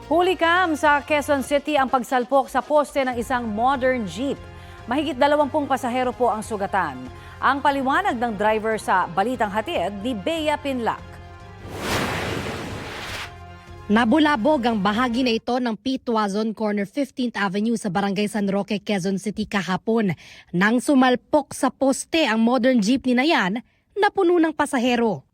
Hulikam sa Quezon City ang pagsalpok sa poste ng isang modern jeep. Mahigit 20 pasahero po ang sugatan. Ang paliwanag ng driver sa Balitang Hatid ni Bea Pinlac. Nabulabog ang bahagi na ito ng P. Tuazon Corner 15th Avenue sa Barangay San Roque, Quezon City kahapon nang sumalpok sa poste ang modern jeepney na yan na puno ng pasahero.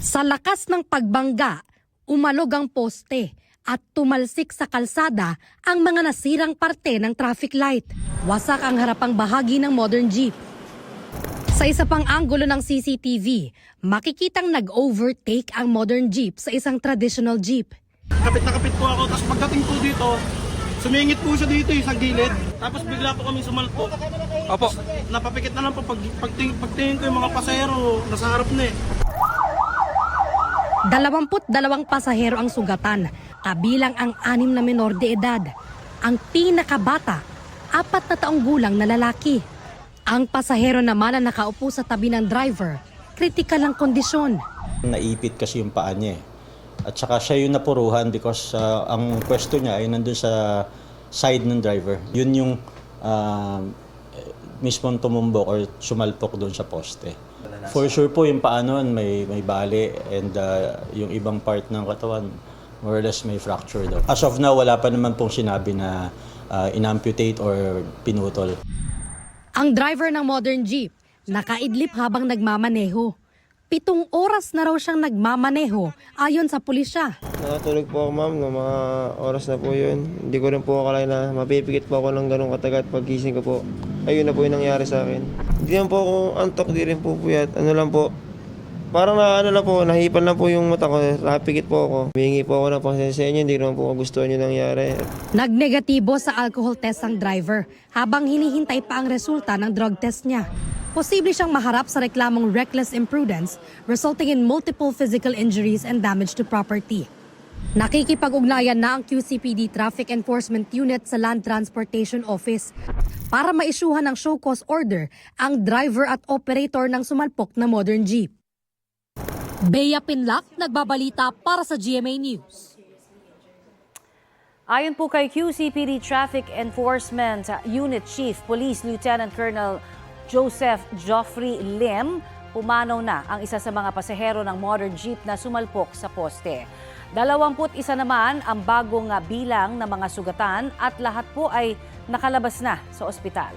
Sa lakas ng pagbangga, umalog ang poste at tumalsik sa kalsada ang mga nasirang parte ng traffic light. Wasak ang harapang bahagi ng modern jeep. Sa isa pang anggulo ng CCTV, makikitang nag-overtake ang modern jeep sa isang traditional jeep. Kapit na kapit po ako, tapos pagdating po dito, sumingit po siya dito sa gilid, tapos bigla po kami sumalpok. Opo. Napapikit na lang po, pagtingin ko yung mga pasahero, nasa harap na eh. 22 pasahero ang sugatan, kabilang ang 6 na menor de edad. Ang pinakabata, 4 na taong gulang na lalaki. Ang pasahero naman na nakaupo sa tabi ng driver, kritikal ang kondisyon. Naipit kasi yung paa niya eh. At saka siya yung napuruhan because ang pwesto niya ay nandun sa side ng driver. Yun yung mismong tumumbok or sumalpok doon sa poste. For sure po yung paa nun may bali and yung ibang part ng katawan more or less may fracture daw. As of now, wala pa naman pong sinabi na inamputate or pinutol. Ang driver ng modern jeep, nakaidlip habang nagmamaneho. 7 oras na raw siyang nagmamaneho ayon sa pulisya. Nakatulog po ako ma'am, no, mga oras na po yun. Hindi ko rin po akala na mapipikit po ako ng ganong katagat paggising ko po. Ayun na po yung nangyari sa akin. Hindi naman po ako antok, di rin po puyat. Ano lang po, parang nahipan lang po yung mata ko, napikit po ako. Humingi po ako ng pasensya niyo, hindi naman po gustuhan yung nangyari. Nagnegatibo sa alcohol test ang driver habang hinihintay pa ang resulta ng drug test niya. Posible siyang maharap sa reklamong reckless imprudence resulting in multiple physical injuries and damage to property. Nakikipag-ugnayan na ang QCPD Traffic Enforcement Unit sa Land Transportation Office para maisyuhan ng show cause order ang driver at operator ng sumalpok na modern jeep. Bea Pinlac, nagbabalita para sa GMA News. Ayon po kay QCPD Traffic Enforcement Unit Chief Police Lieutenant Colonel Joseph Geoffrey Lim, pumanaw na ang isa sa mga pasahero ng modern jeep na sumalpok sa poste. 21 naman ang bagong bilang ng mga sugatan at lahat po ay nakalabas na sa ospital.